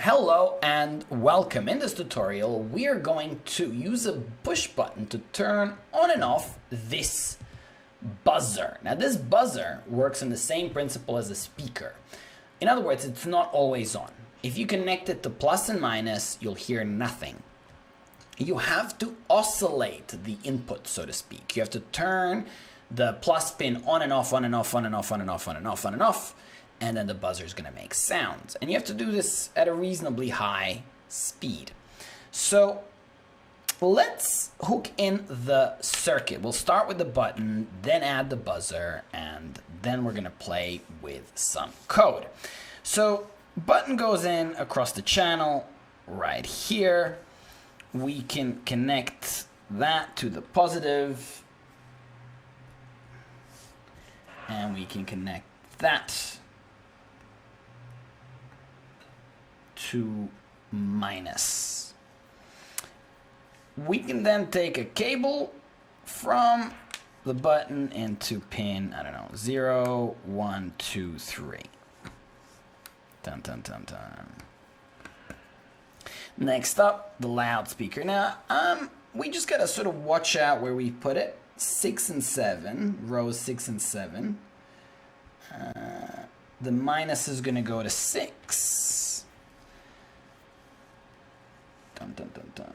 Hello and welcome. In this tutorial we are going to use a push button to turn on and off this buzzer. Now this buzzer works on the same principle as a speaker. In other words, it's not always on. If you connect it to plus and minus, you'll hear nothing. You have to oscillate the input, so to speak. You have to turn the plus pin on and off, on and off, on and off, on and off, on and off, on and off, and then the buzzer is going to make sounds. And you have to do this at a reasonably high speed. So let's hook in the circuit. We'll start with the button, then add the buzzer, and then we're going to play with some code. So button goes in across the channel right here. We can connect that to the positive, and we can connect that to minus. We can then take a cable from the button into pin, I don't know, 0, 1, 2, 3. Dun, dun, dun, dun. Next up, the loudspeaker. Now, we just gotta sort of watch out where we put it. 6 and 7, rows 6 and 7. The minus is gonna go to 6. Dun, dun, dun, dun.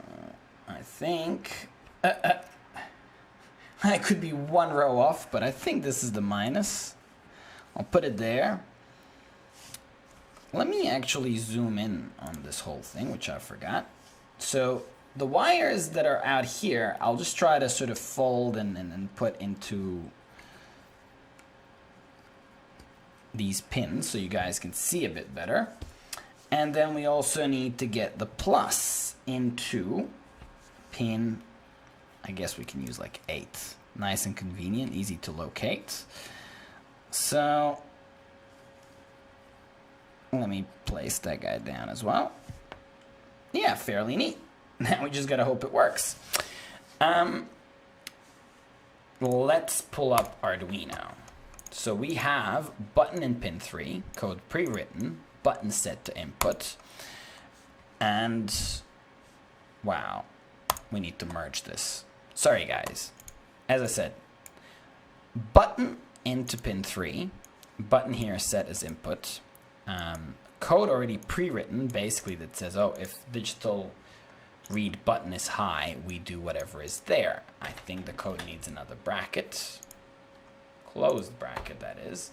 I think I could be one row off, but I think this is the minus. I'll put it there. Let me actually zoom in on this whole thing, which I forgot. So the wires that are out here, I'll just try to sort of fold and put into these pins so you guys can see a bit better. And then we also need to get the plus into pin, I guess we can use like 8. Nice and convenient, easy to locate. So let me place that guy down as well. Yeah, fairly neat. Now we just gotta hope it works. Let's pull up Arduino. So we have button in pin 3, code pre-written, button set to input, and wow, we need to merge this. Sorry guys. As I said, button into pin 3, button here set as input. Code already pre-written, basically, that says, oh, if digital read button is high, we do whatever is there. I think the code needs another bracket, closed bracket that is,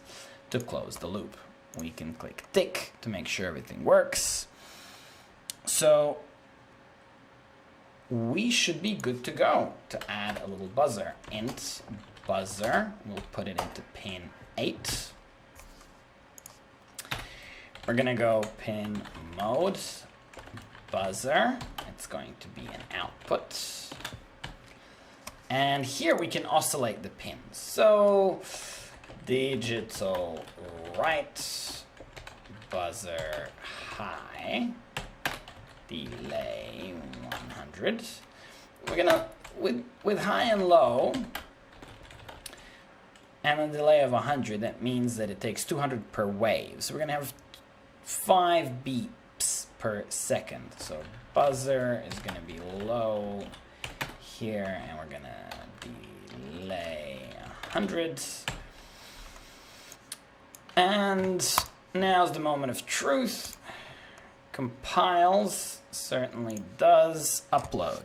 to close the loop. We can click tick to make sure everything works. So we should be good to go to add a little buzzer. Int buzzer, we'll put it into pin 8. We're gonna go pin mode, buzzer, it's going to be an output. And here we can oscillate the pins. So digital write, buzzer high, delay 100. We're gonna, with high and low, and a delay of 100, that means that it takes 200 per wave. So we're gonna have 5 beeps per second. So buzzer is going to be low here, and we're going to delay 100. And now's the moment of truth. Compiles, certainly does, upload.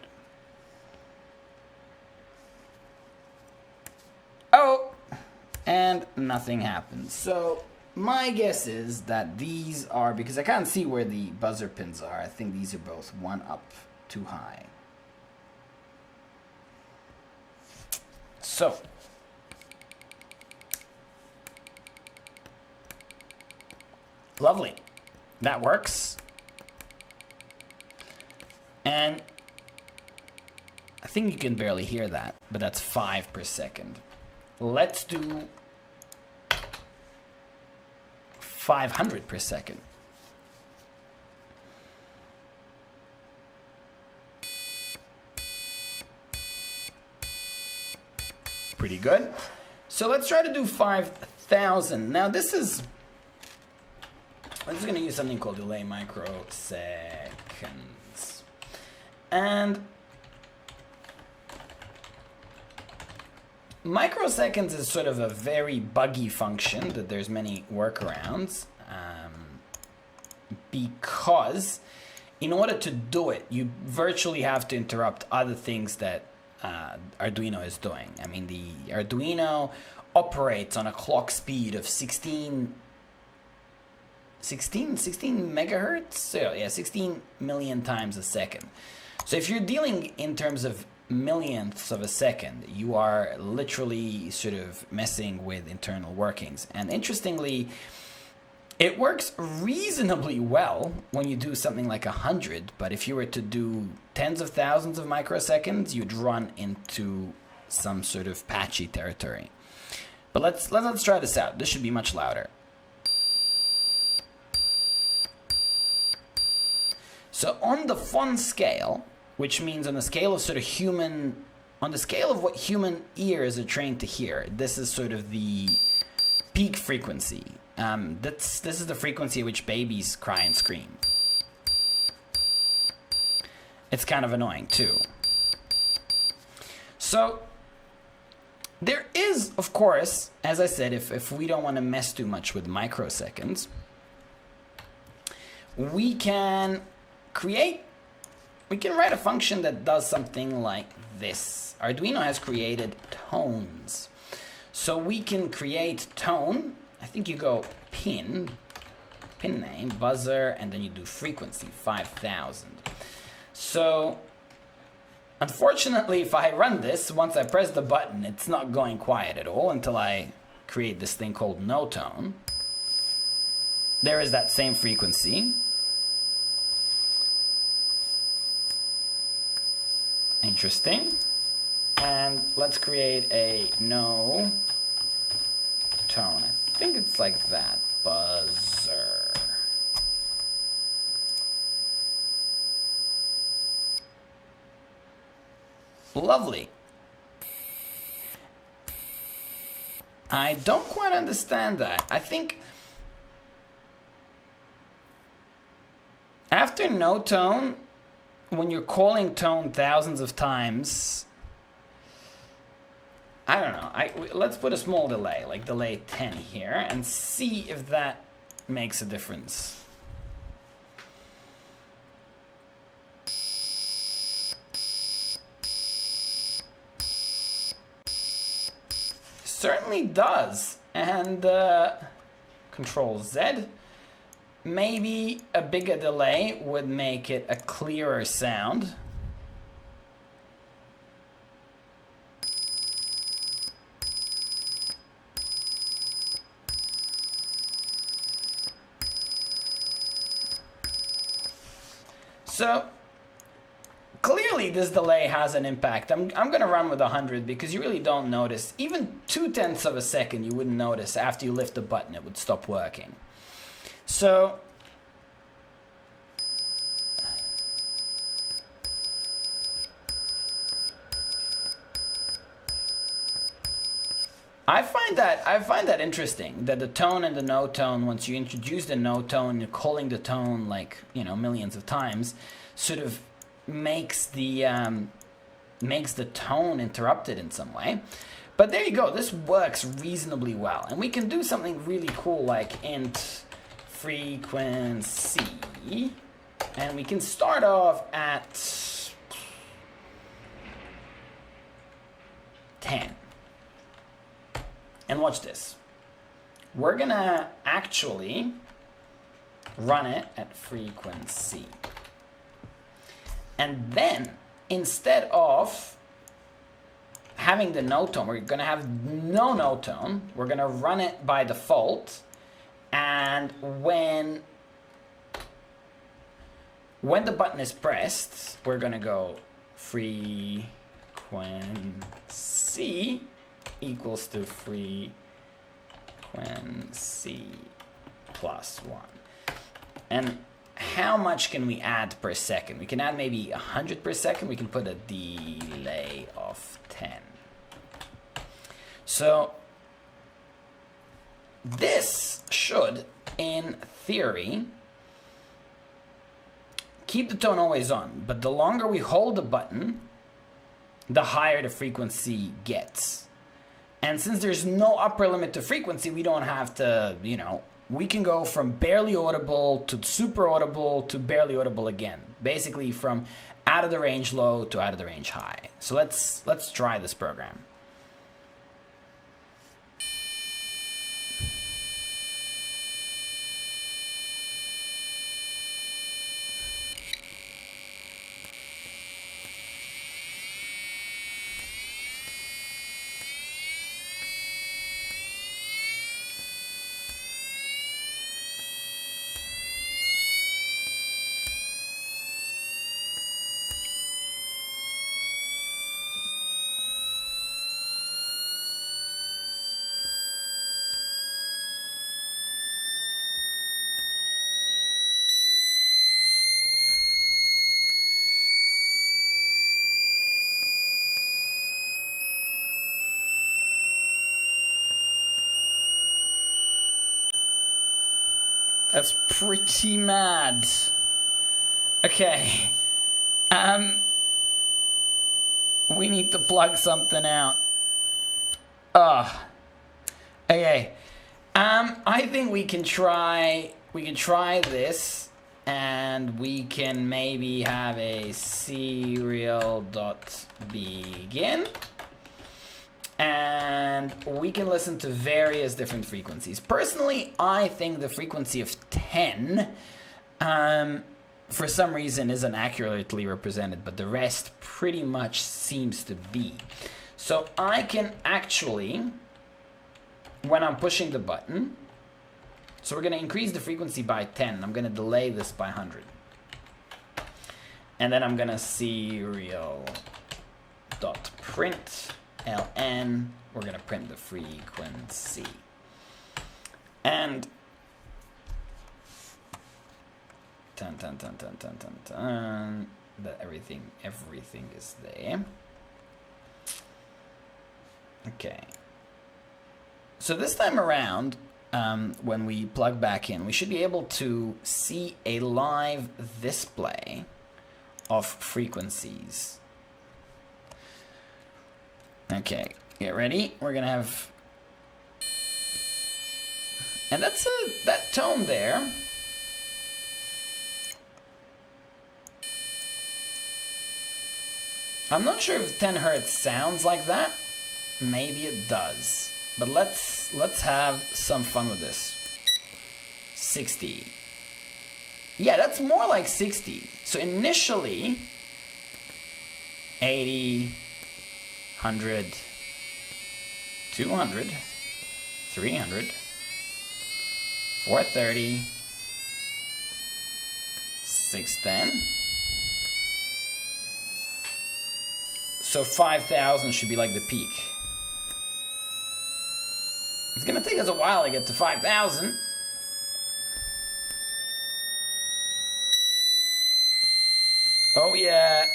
Oh, and nothing happens. So my guess is that these are, because I can't see where the buzzer pins are, I think these are both one up too high. So lovely, that works. And I think you can barely hear that, but that's 5 per second. Let's do 500 per second. Pretty good. So let's try to do 5,000. Now this is I'm just going to use something called delay microseconds. And microseconds is sort of a very buggy function that there's many workarounds, because in order to do it, you virtually have to interrupt other things that Arduino is doing. I mean, the Arduino operates on a clock speed of 16 megahertz? So yeah, 16 million times a second. So if you're dealing in terms of millionths of a second, you are literally sort of messing with internal workings. And interestingly, it works reasonably well when you do something like 100, but if you were to do tens of thousands of microseconds, you'd run into some sort of patchy territory. But let's try this out. This should be much louder. So on the fun scale, which means on the scale of sort of on the scale of what human ears are trained to hear, this is sort of the peak frequency. This is the frequency at which babies cry and scream. It's kind of annoying too. So there is, of course, as I said, if we don't want to mess too much with microseconds, we can write a function that does something like this. Arduino has created tones. So we can create tone. I think you go pin name, buzzer, and then you do frequency, 5000. So unfortunately, if I run this, once I press the button, it's not going quiet at all until I create this thing called no tone. There is that same frequency. Interesting. And let's create a no tone. I think it's like that. Buzzer. Lovely. I don't quite understand that. I think after no tone, when you're calling tone thousands of times, I don't know. Let's put a small delay, like delay 10 here, and see if that makes a difference. Certainly does. And Control Z. Maybe a bigger delay would make it a clearer sound. So clearly this delay has an impact. I'm going to run with 100 because you really don't notice. Even 0.2 of a second you wouldn't notice. After you lift the button it would stop working. So I find that interesting, that the tone and the no tone, once you introduce the no tone, you're calling the tone like, you know, millions of times, sort of makes the tone interrupted in some way. But there you go, this works reasonably well. And we can do something really cool like int frequency, and we can start off at 10. And watch this. We're gonna actually run it at frequency. And then, instead of having the no tone, we're gonna have no tone. We're gonna run it by default. And when the button is pressed, we're gonna go frequency equals to frequency plus 1. And how much can we add per second? We can add maybe 100 per second. We can put a delay of 10. So this should in theory, keep the tone always on, but the longer we hold the button, the higher the frequency gets. And since there's no upper limit to frequency, we don't have to, you know, we can go from barely audible to super audible to barely audible again. Basically from out of the range low to out of the range high. So let's try this program. That's pretty mad. Okay. We need to plug something out. Okay. I think we can try this, and we can maybe have a serial.begin. And we can listen to various different frequencies. Personally, I think the frequency of 10, for some reason, isn't accurately represented, but the rest pretty much seems to be. So I can actually, when I'm pushing the button, so we're going to increase the frequency by 10. I'm going to delay this by 100. And then I'm going to serial.print. ln, we're going to print the frequency. And that everything is there. Okay. So this time around, when we plug back in, we should be able to see a live display of frequencies. Okay, get ready. We're gonna have, and that's that tone there. I'm not sure if 10 hertz sounds like that. Maybe it does, but let's have some fun with this. 60. Yeah, that's more like 60. So initially, 80. 100, 200, 300, 430, 610. So 5,000 should be like the peak. It's gonna take us a while to get to 5,000. Oh yeah.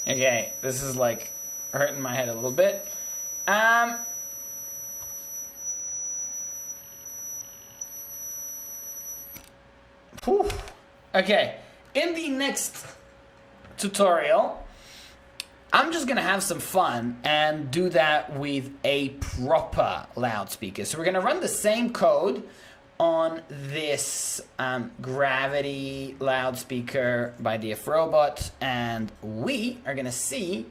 Okay, this is like hurting my head a little bit. Whew. Okay, in the next tutorial, I'm just gonna have some fun and do that with a proper loudspeaker. So we're gonna run the same code on this gravity loudspeaker by DF Robot, and we are gonna see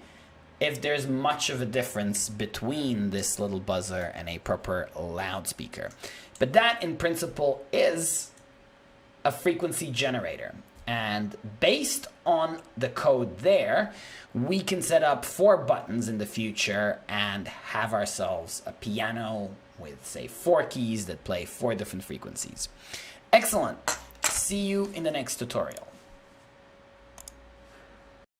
if there's much of a difference between this little buzzer and a proper loudspeaker. But that in principle is a frequency generator. And based on the code there, we can set up 4 buttons in the future and have ourselves a piano with, say, 4 keys that play 4 different frequencies. Excellent. See you in the next tutorial.